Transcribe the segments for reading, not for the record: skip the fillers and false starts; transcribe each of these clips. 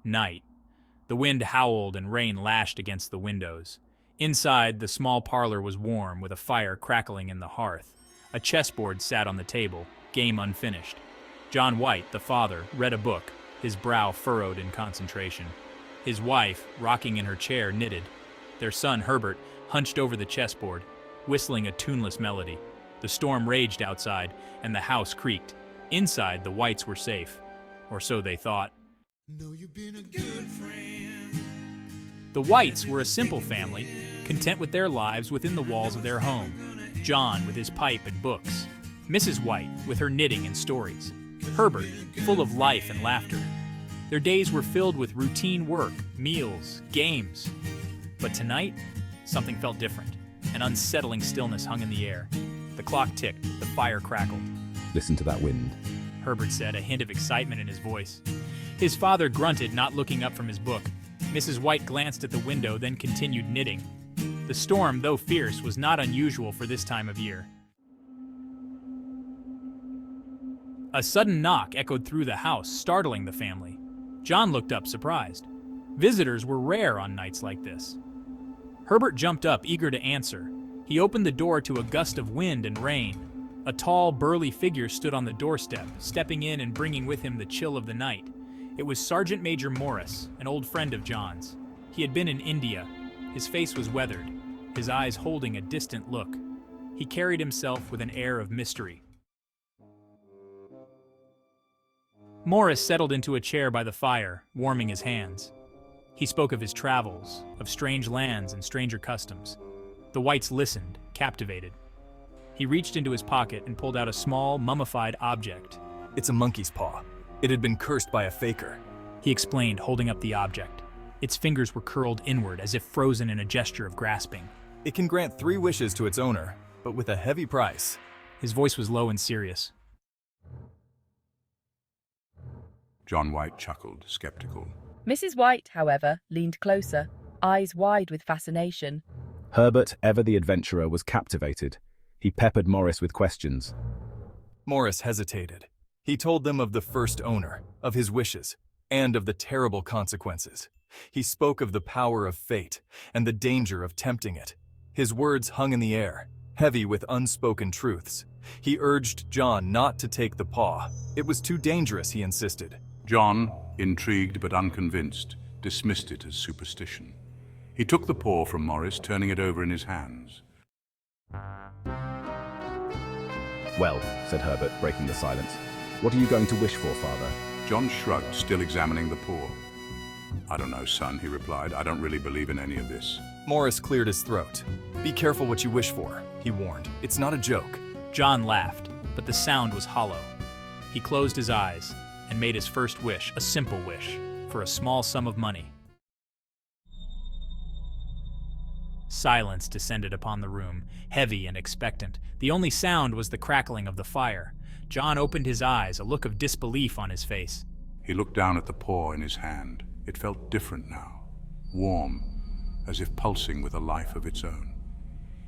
Night. The wind howled and rain lashed against the windows. Inside, the small parlor was warm, with a fire crackling in the hearth. A chessboard sat on the table, game unfinished. John White, the father, read a book, his brow furrowed in concentration. His wife, rocking in her chair, knitted. Their son, Herbert, hunched over the chessboard, whistling a tuneless melody. The storm raged outside, and the house creaked. Inside, the Whites were safe, or so they thought. Know you've been a good friend. The Whites were a simple family, content with their lives within the walls of their home. John with his pipe and books. Mrs. White with her knitting and stories. Herbert, full of life and laughter. Their days were filled with routine work, meals, games. But tonight, something felt different. An unsettling stillness hung in the air. The clock ticked, the fire crackled. Listen to that wind. Herbert said, a hint of excitement in his voice. His father grunted, not looking up from his book. Mrs. White glanced at the window, then continued knitting. The storm, though fierce, was not unusual for this time of year. A sudden knock echoed through the house, startling the family. John looked up, surprised. Visitors were rare on nights like this. Herbert jumped up, eager to answer. He opened the door to a gust of wind and rain. A tall, burly figure stood on the doorstep, stepping in and bringing with him the chill of the night. It was Sergeant Major Morris, an old friend of John's. He had been in India. His face was weathered, his eyes holding a distant look. He carried himself with an air of mystery. Morris settled into a chair by the fire, warming his hands. He spoke of his travels, of strange lands and stranger customs. The Whites listened, captivated. He reached into his pocket and pulled out a small, mummified object. It's a monkey's paw. It had been cursed by a faker. He explained, holding up the object. Its fingers were curled inward, as if frozen in a gesture of grasping. It can grant 3 wishes to its owner, but with a heavy price. His voice was low and serious. John White chuckled, skeptical. Mrs. White, however, leaned closer, eyes wide with fascination. Herbert, ever the adventurer, was captivated. He peppered Morris with questions. Morris hesitated. He told them of the first owner, of his wishes, and of the terrible consequences. He spoke of the power of fate and the danger of tempting it. His words hung in the air, heavy with unspoken truths. He urged John not to take the paw. It was too dangerous, he insisted. John, intrigued but unconvinced, dismissed it as superstition. He took the paw from Morris, turning it over in his hands. Well, said Herbert, breaking the silence. What are you going to wish for, Father? John shrugged, still examining the paw. I don't know, son, he replied. I don't really believe in any of this. Morris cleared his throat. Be careful what you wish for, he warned. It's not a joke. John laughed, but the sound was hollow. He closed his eyes and made his first wish, a simple wish, for a small sum of money. Silence descended upon the room, heavy and expectant. The only sound was the crackling of the fire. John opened his eyes, a look of disbelief on his face. He looked down at the paw in his hand. It felt different now, warm, as if pulsing with a life of its own.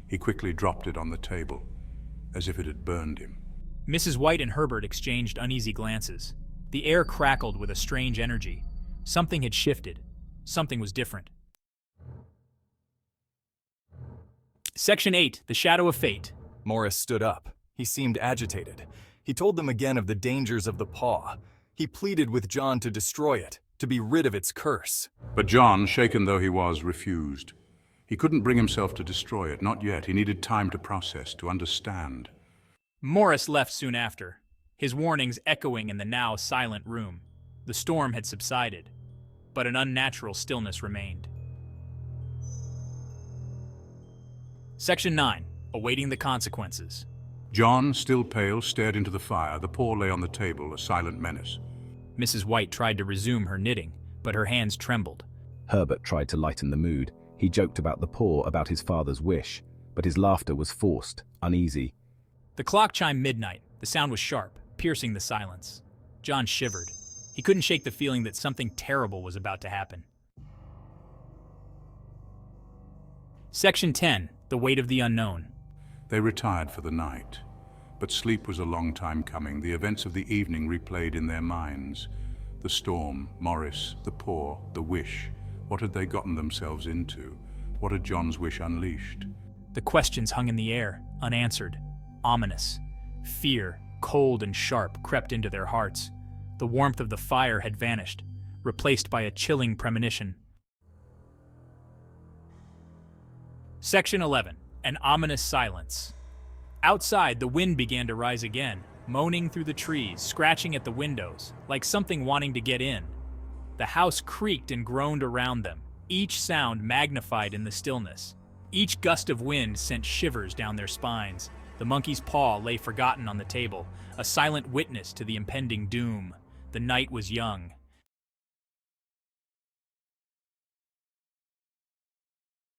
He quickly dropped it on the table, as if it had burned him. Mrs. White and Herbert exchanged uneasy glances. The air crackled with a strange energy. Something had shifted. Something was different. Section 8, The Shadow of Fate. Morris stood up. He seemed agitated. He told them again of the dangers of the paw. He pleaded with John to destroy it, to be rid of its curse. But John, shaken though he was, refused. He couldn't bring himself to destroy it, not yet. He needed time to process, to understand. Morris left soon after, his warnings echoing in the now silent room. The storm had subsided, but an unnatural stillness remained. Section 9, Awaiting the Consequences. John, still pale, stared into the fire. The paw lay on the table, a silent menace. Mrs. White tried to resume her knitting, but her hands trembled. Herbert tried to lighten the mood. He joked about the paw, about his father's wish, but his laughter was forced, uneasy. The clock chimed midnight. The sound was sharp, piercing the silence. John shivered. He couldn't shake the feeling that something terrible was about to happen. Section 10, The Weight of the Unknown. They retired for the night, but sleep was a long time coming. The events of the evening replayed in their minds. The storm, Morris, the paw, the wish. What had they gotten themselves into? What had John's wish unleashed? The questions hung in the air, unanswered, ominous. Fear, cold and sharp, crept into their hearts. The warmth of the fire had vanished, replaced by a chilling premonition. Section 11. An ominous silence. Outside, the wind began to rise again, moaning through the trees, scratching at the windows, like something wanting to get in. The house creaked and groaned around them, each sound magnified in the stillness. Each gust of wind sent shivers down their spines. The monkey's paw lay forgotten on the table, a silent witness to the impending doom. The night was young,